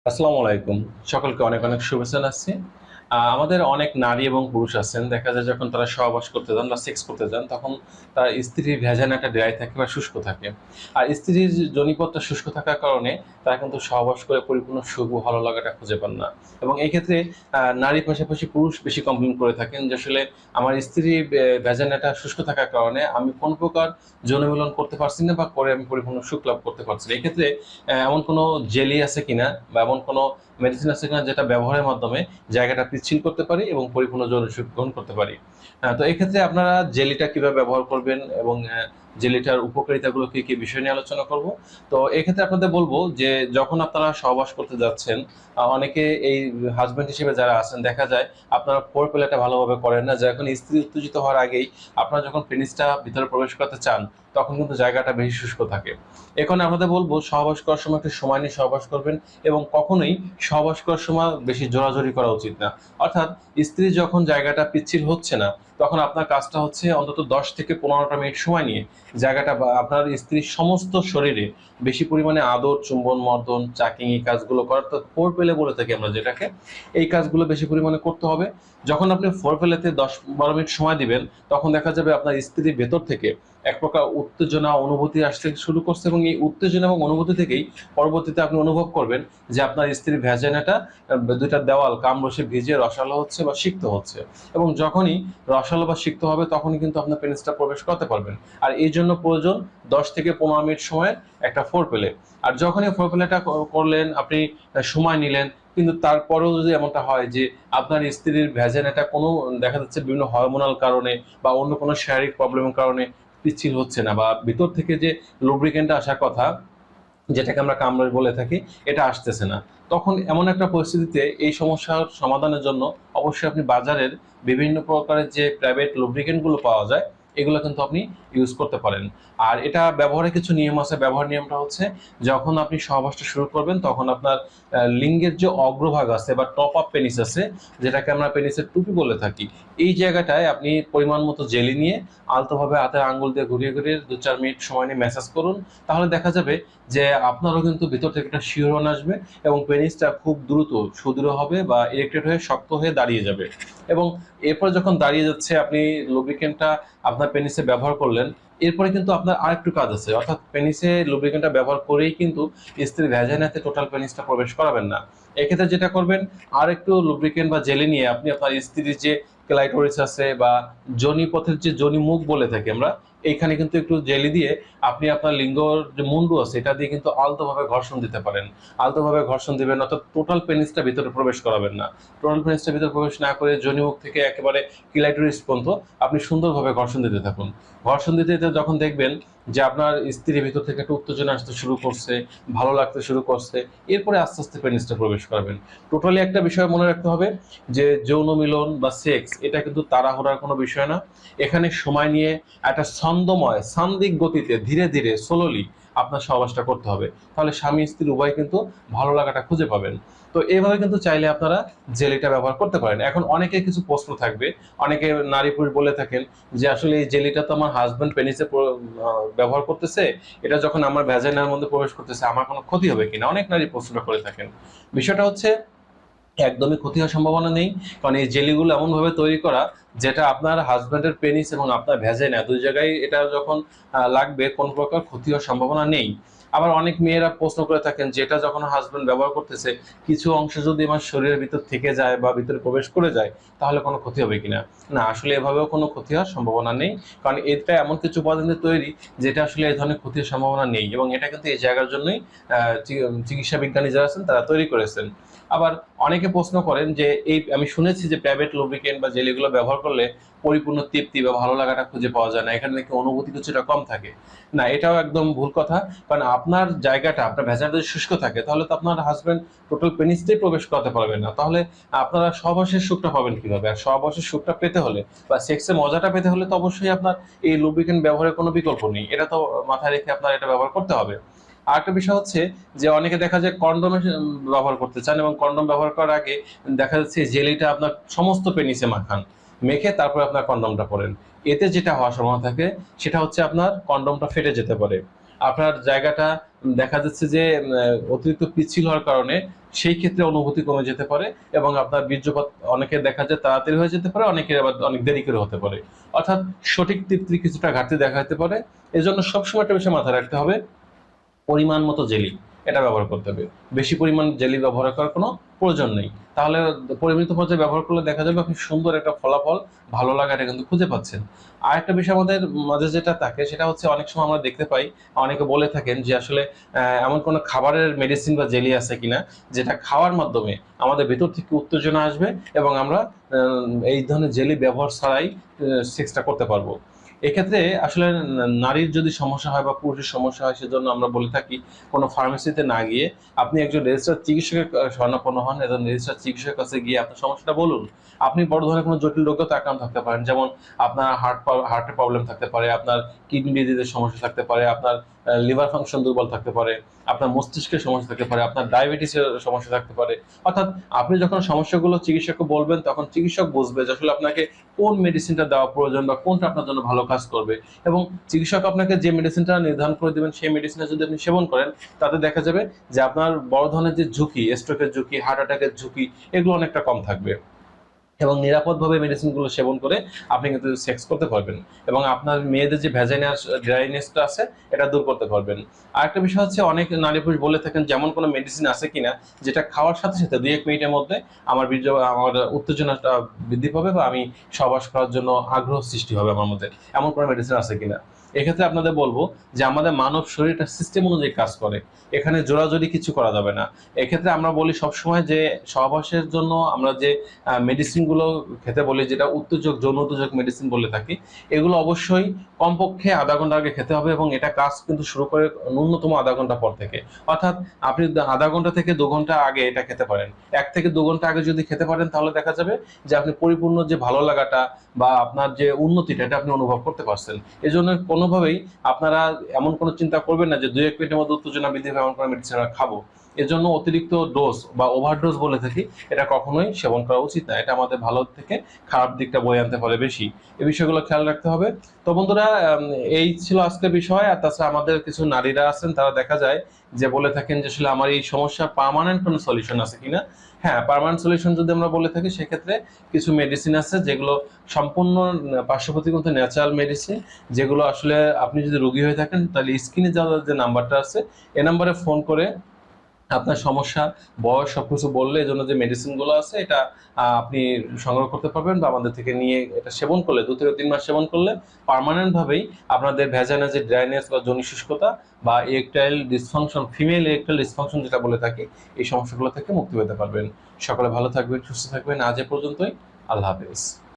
আসসালামু আলাইকুম। সকলকে অনেক অনেক শুভেচ্ছা জানাচ্ছি। আমাদের অনেক নারী এবং পুরুষ আছেন। দেখা যায় যখন তারা সহবাস করতে যান বা সেক্স করতে যান, তখন তার স্ত্রীর ভ্যাজাইনাটা ড্রাই থাকে বা শুষ্ক থাকে। আর স্ত্রীর যোনিপথটা শুষ্ক থাকার কারণে তারা কিন্তু সহবাস করে পরিপূর্ণ সুখ ও ভালো লাগাটা খুঁজে পান না। এবং এই ক্ষেত্রে নারীর পাশাপাশি পুরুষ বেশি কমপ্লেইন করে থাকেন যে আসলে আমার স্ত্রীর ভ্যাজাইনাটা শুষ্ক থাকার কারণে আমি কোন প্রকার যৌনমিলন করতে পারছি না বা করে আমি পরিপূর্ণ সুখ লাভ করতে পারছি না। এক্ষেত্রে এমন কোনো জেলি আছে কিনা বা এমন কোনো মেডিসিন আছে কিনা যেটা ব্যবহারের মাধ্যমে জায়গাটা পিচ্ছিল করতে পারি এবং পরিপূর্ণ যৌন সুখ গ্রহণ করতে পারি। তো এক্ষেত্রে আপনারা জেলিটা কিভাবে ব্যবহার করবেন এবং জেলিটার উপকারিতাগুলো কি কি বিষয় নিয়ে আলোচনা করব। তো এক্ষেত্রে আপনাদের বলবো যে যখন আপনারা সহবাস করতে যাচ্ছেন, অনেকে এই হাজবেন্ড হিসেবে যারা আছেন দেখা যায় আপনারা ফোর প্লেটা ভালোভাবে করেন না, যখন স্ত্রী উত্তেজিত হওয়ার আগেই আপনারা যখন পেনিসটা ভিতরে প্রবেশ করতে চান তখন কিন্তু জায়গাটা বেশি শুষ্ক থাকে। এখন আমাদের বলবো সহবাস করার সময় একটু সময় নিয়ে সহবাস করবেন এবং কখনোই সহবাস করার সময় বেশি জোরাজোরি করা উচিত না। অর্থাৎ স্ত্রী যখন জায়গাটা পিচ্ছিল হচ্ছে না তখন আপনার কাজটা হচ্ছে অন্তত 10 থেকে 15টা মিনিট সময় নিয়ে জায়গাটা বা আপনার স্ত্রীর সমস্ত শরীরে বেশি পরিমাণে আদর, চুম্বন, মর্দন, চাকিং এই কাজগুলো করার, অর্থাৎ ফোর পেলে বলে থাকি আমরা যেটাকে, এই কাজগুলো বেশি পরিমাণে করতে হবে। যখন আপনি ফোর পেলেতে 10-12 মিনিট সময় দিবেন তখন দেখা যাবে আপনার স্ত্রীর ভেতর থেকে এক প্রকার উত্তেজনা অনুভূতি আসতে শুরু করছে এবং এই উত্তেজনা এবং অনুভূতি থেকেই পরবর্তীতে আপনি অনুভব করবেন যে আপনার স্ত্রীর ভ্যাজাইনাটা দুইটা দেওয়াল কামরসে ভিজে রসালো হচ্ছে বা সিক্ত হচ্ছে। এবং যখনই রসালো বা সিক্ত হবে তখনই কিন্তু আপনার পেনিসটা প্রবেশ করতে পারবেন। আর এই জন্য প্রয়োজন 10 থেকে 15 মিনিট সময়ের একটা ফোর পেলে। আর যখনই ফোর পেলেটা করলেন আপনি সময় নিলেন, কিন্তু তারপরেও যদি এমনটা হয় যে আপনার স্ত্রীর ভ্যাজাইনাটা কোনো দেখা যাচ্ছে বিভিন্ন হরমোনাল কারণে বা অন্য কোনো শারীরিক প্রবলেমের কারণে পিচ্ছিল হচ্ছে না বা ভিতর থেকে যে লুব্রিকেন্টটা আসার কথা যেটাকে আমরা কামড় বলে থাকি এটা আসতেছে না, তখন এমন একটা পরিস্থিতিতে এই সমস্যার সমাধানের জন্য অবশ্যই আপনি বাজারের বিভিন্ন প্রকারের যে প্রাইভেট লুব্রিকেন্ট গুলো পাওয়া যায় এগুলো কিন্তু আপনি ইউজ করতে পারেন। আর এটা ব্যবহারের কিছু নিয়ম আছে। ব্যবহার নিয়মটা হচ্ছে যখন আপনি সহবাসটা শুরু করবেন তখন আপনার লিঙ্গের যে অগ্রভাগ আছে বা টপ আপ পেনিস আছে, যেটাকে আমরা পেনিসের টুপি বলে থাকি, এই জায়গাটায় আপনি পরিমাণ মতো জেলি নিয়ে আলতোভাবে হাতের আঙ্গুল দিয়ে ঘুরিয়ে ঘুরিয়ে 2-4 মিনিট সময় নিয়ে ম্যাসাজ করুন। তাহলে দেখা যাবে যে আপনারও কিন্তু ভিতর থেকে একটা শিহরণ আসবে এবং পেনিসটা খুব দ্রুত সুদৃঢ় হবে বা ইরেক্টেড হয়ে শক্ত হয়ে দাঁড়িয়ে যাবে। এবং এরপর যখন দাঁড়িয়ে যাচ্ছে আপনি লুব্রিকেন্টটা আপনার পেনিসে ব্যবহার করলেন, এরপরে কিন্তু আপনার আরেকটু কাজ আছে, অর্থাৎ পেনিসে লুব্রিকেন্টটা ব্যবহার করেই কিন্তু স্ত্রীর ভ্যাজাইনাতে টোটাল পেনিসটা প্রবেশ করাবেন না। এক্ষেত্রে যেটা করবেন, আর একটু লুব্রিকেন্ট বা জেলি নিয়ে আপনি আপনার স্ত্রীর যে ক্লাইটোরিস আছে বা যোনিপথের যে যোনি মুখ বলে থাকি আমরা, এইখানে কিন্তু একটু জেলি দিয়ে আপনি আপনার লিঙ্গর যে মুন্ডু আছে এটা দিয়ে কিন্তু আলতোভাবে ঘর্ষণ দিতে পারেন। আলতোভাবে ঘর্ষণ দিবেন, অর্থাৎ টোটাল পেনিসটা ভিতরে প্রবেশ করাবেন না। টোটাল পেনিসটা ভিতরে প্রবেশ না করে যোনিমুখ থেকে একেবারে ক্লাইটোরিস পর্যন্ত আপনি সুন্দরভাবে ঘর্ষণ দিতে থাকুন। ঘর্ষণ দিতে দিতে যখন দেখবেন যে আপনার স্ত্রীর ভিতর থেকে একটা উত্তেজনা আসতে শুরু করছে, ভালো লাগতে শুরু করছে, এরপরে আস্তে আস্তে পেনিসটা প্রবেশ করাবেন। টোটালি একটা বিষয় মনে রাখতে হবে যে যৌন মিলন বা সেক্স এটা কিন্তু তাড়াহুড়ার কোনো বিষয় না। এখানে সময় নিয়ে একটা ছন্দময় সান্দিক গতিতে ধীরে ধীরে স্লোলি আপনার সহবাসটা করতে হবে। তাহলে স্বামী স্ত্রী উভয় কিন্তু ভালো লাগাটা খুঁজে পাবেন। তো এইভাবে কিন্তু চাইলে আপনারা জেলিটা ব্যবহার করতে পারেন। এখন অনেকের কিছু প্রশ্ন থাকবে, অনেকে নারী পুরুষ বলে থাকেন যে আসলে এই জেলিটা তো আমার হাজবেন্ড পেনিসে ব্যবহার করতেছে, এটা যখন আমার ভ্যাজাইনার মধ্যে প্রবেশ করতেছে আমার কোনো ক্ষতি হবে কিনা, অনেক নারী প্রশ্নটা করে থাকেন। বিষয়টা হচ্ছে একদমই ক্ষতি হওয়ার সম্ভাবনা নেই, কারণ এই জেলিগুলো এমন ভাবে তৈরি করা যেটা আপনার হাজবেন্ডের পেনিস এবং আপনার ভ্যাজাইনা দুই জায়গায় এটা যখন লাগবে কোন প্রকার ক্ষতি হওয়ার সম্ভাবনা নেই। আবার অনেক মেয়েরা প্রশ্ন করে থাকেন যে এটা যখন হাজবেন্ড ব্যবহার করতেছে কিছু অংশ যদি আমার শরীরের ভিতর থেকে যায় বা ভিতরে প্রবেশ করে যায় তাহলে কোনো ক্ষতি হবে কিনা। না, আসলে এভাবেও কোনো ক্ষতি হওয়ার সম্ভাবনা নেই, কারণ এটা এমন কিছু উপাদান দিয়ে তৈরি যেটা আসলে এই ধরনের ক্ষতির সম্ভাবনা নেই এবং এটা কিন্তু এই জায়গার জন্যই চিকিৎসা বিজ্ঞানী যারা আছেন তারা তৈরি করেছেন। আবার অনেকে প্রশ্ন করেন যে এই আমি শুনেছি যে প্রাইভেট লুব্রিকেন্ট বা জেলিগুলো ব্যবহার করলে পরিপূর্ণ তৃপ্তি বা ভালো লাগাটা খুঁজে পাওয়া যায় না, এখানে নাকি অনুভূতি কিছুটা কম থাকে। না, এটাও একদম ভুল কথা। কারণ আপনার জায়গাটা আপনার ভেজাল যদি শুষ্ক থাকে তাহলে তো আপনার হাজবেন্ড টোটাল পেনিসটাই প্রবেশ করতে পারবেন না, তাহলে আপনারা সহবাসের সুখটা পাবেন কিভাবে? আর সহবাসের সুখটা পেতে হলে বা সেক্সের মজাটা পেতে হলে তো অবশ্যই আপনার এই লুব্রিকেন্ট ব্যবহারের কোনো বিকল্প নেই, এটা তো মাথায় রেখে আপনার এটা ব্যবহার করতে হবে। আরেকটা বিষয় হচ্ছে যে অনেকে দেখা যায় কন্ডোমের ব্যবহার করতে চান এবং কন্ডোম ব্যবহার করার আগে দেখা যাচ্ছে জেলিটা আপনার সমস্ত পেনিসে মাখান, মেখে তারপরে আপনার কন্ডোমটা পরেন। এতে যেটা হওয়ার সম্ভাবনা থাকে সেটা হচ্ছে আপনার কন্ডোমটা ফেটে যেতে পারে। আপনার জায়গাটা দেখা যাচ্ছে যে অতিরিক্ত পিচ্ছিল হওয়ার কারণে সেই ক্ষেত্রে অনুভূতি কমে যেতে পারে এবং আপনার বীর্যপাত অনেকের দেখা যায় তাড়াতাড়ি হয়ে যেতে পারে, অনেকের আবার অনেক দেরি করে হতে পারে। অর্থাৎ সঠিক তৃপ্তির কিছুটা ঘাটতি দেখা যেতে পারে। এজন্য সবসময় একটা বিষয় মাথায় রাখতে হবে, পরিমাণ মতো জেলি এটা ব্যবহার করতে হবে। বেশি পরিমাণ জেলি ব্যবহার করার কোনো প্রয়োজন নেই। তাহলে পরিমিত পর্যায়ে ব্যবহার করলে দেখা যাবে আপনি সুন্দর একটা ফলাফল, ভালো লাগাটা কিন্তু খুঁজে পাচ্ছেন। আরেকটা বিষয় আমাদের মাঝে যেটা থাকে সেটা হচ্ছে, অনেক সময় আমরা দেখতে পাই অনেকে বলে থাকেন যে আসলে এমন কোনো খাবারের মেডিসিন বা জেলি আছে কিনা যেটা খাওয়ার মাধ্যমে আমাদের ভেতর থেকে উত্তেজনা আসবে এবং আমরা এই ধরনের জেলি ব্যবহার ছাড়াই সেক্সটা করতে পারবো। এক্ষেত্রে আসলে নারীর যদি সমস্যা হয় বা পুরুষের সমস্যা হয়, সেজন্য আমরা বলে থাকি কোনো ফার্মেসিতে না গিয়ে আপনি একজন রেজিস্টার্ড চিকিৎসকের শরণাপন্ন হন। একজন রেজিস্টার্ড চিকিৎসকের কাছে গিয়ে আপনার সমস্যাটা বলুন। আপনি বড় ধরনের কোনো জটিল রোগেও আক্রান্ত থাকতে পারেন, যেমন আপনার হার্টের প্রবলেম থাকতে পারে, আপনার কিডনি ডিজিজের সমস্যা থাকতে পারে, আপনার লিভার ফাংশন দুর্বল থাকতে পারে, আপনার মস্তিষ্কের সমস্যা থাকতে পারে, আপনার ডায়াবেটিসের সমস্যা থাকতে পারে। অর্থাৎ আপনি যখন সমস্যাগুলো চিকিৎসককে বলবেন তখন চিকিৎসক বুঝবে যে আসলে আপনাকে কোন মেডিসিনটা দেওয়া প্রয়োজন বা কোনটা আপনার জন্য ভালো কাজ করবে। এবং চিকিৎসক আপনাকে যে মেডিসিনটা নির্ধারণ করে দেবেন সেই মেডিসিনটা যদি আপনি সেবন করেন, তাতে দেখা যাবে যে আপনার বড় ধরনের যে ঝুঁকি, স্ট্রোকের ঝুঁকি, হার্ট অ্যাটাকের ঝুঁকি, এগুলো অনেকটা কম থাকবে। এবং নিরাপদভাবে মেডিসিনগুলো সেবন করে আপনি কিন্তু সেক্স করতে পারবেন এবং আপনার মেয়েদের যে ভ্যাজাইনাস ড্রাইনেসটা আছে এটা দূর করতে পারবেন। আরেকটা বিষয় হচ্ছে, অনেক নারী পুরুষ বলে থাকেন যেমন কোনো মেডিসিন আছে কিনা যেটা খাওয়ার সাথে সাথে 2-1 মিনিটের মধ্যে আমার উত্তেজনাটা বৃদ্ধি পাবে বা আমি সহবাস করার জন্য আগ্রহ সৃষ্টি হবে আমার মধ্যে, এমন কোনো মেডিসিন আছে কিনা। এক্ষেত্রে আপনাদের বলবো যে আমাদের মানব শরীরটা সিস্টেম অনুযায়ী কাজ করে, এখানে জোরাজোরি কিছু করা যাবে না। এক্ষেত্রে আমরা বলি সবসময় যে সহবাসের জন্য আমরা যে মেডিসিনগুলো খেতে বলি, যেটা উত্তেজক, যৌন উত্তেজক মেডিসিন বলে থাকি, এগুলো অবশ্যই কমপক্ষে আধা ঘন্টা আগে খেতে হবে এবং এটা কাজ কিন্তু শুরু করে ন্যূনতম আধা ঘন্টা পর থেকে। অর্থাৎ আপনি আধা ঘন্টা থেকে 2 ঘন্টা আগে এটা খেতে পারেন। 1 থেকে 2 ঘন্টা আগে যদি খেতে পারেন তাহলে দেখা যাবে যে আপনি পরিপূর্ণ যে ভালো লাগাটা বা আপনার যে উন্নতিটা এটা আপনি অনুভব করতে পারছেন। এজন্য কোনোভাবেই আপনারা এমন কোনো চিন্তা করবেন না যে 2-1 মিনিটের মধ্যে উত্তেজনা বৃদ্ধি হবে এমন কোনো মেডিসিন আমরা খাবো। এজন্য অতিরিক্ত ডোজ বা ওভারডোজ বলে থাকি, এটা কখনোই সেবন করা উচিত না। এটা আমাদের ভালো থেকে খারাপ দিকটা বয়ে আনতে পারে বেশি। এই বিষয়গুলো খেয়াল রাখতে হবে। তো বন্ধুরা, এই ছিল আজকের বিষয়। আর তাছাড়া আমাদের কিছু নারীরা আছেন, তারা দেখা যায় যে বলে থাকেন যে আসলে আমার এই সমস্যার পার্মানেন্ট কোনো সলিউশন আছে কিনা। হ্যাঁ, পার্মানেন্ট সলিউশন যদি আমরা বলে থাকি সেক্ষেত্রে কিছু মেডিসিন আছে যেগুলো সম্পূর্ণ পার্শ্ব প্রতিক্রিয়া ন্যাচারাল মেডিসিন, যেগুলো আসলে আপনি যদি রোগী হয়ে থাকেন তাহলে স্ক্রিনে যাওয়ার যে নাম্বারটা আছে এই নাম্বারে ফোন করে আপনার সমস্যা, বয়স সবকিছু বললে এজন্য যে মেডিসিনগুলো আছে এটা আপনি সংগ্রহ করতে পারবেন বা আমাদের থেকে নিয়ে এটা সেবন করলে 2 থেকে 3 মাস সেবন করলে পার্মানেন্ট ভাবেই আপনাদের ভ্যাজাইনাল যে ড্রাইনেস বা যোনি শুষ্কতা বা erectile dysfunction, female erectile dysfunction যেটা বলে থাকি, এই সমস্যাগুলো থেকে মুক্তি পেতে পারবেন। সকলে ভালো থাকবেন, সুস্থ থাকবেন। আজ এ পর্যন্তই। আল্লাহ হাফেজ।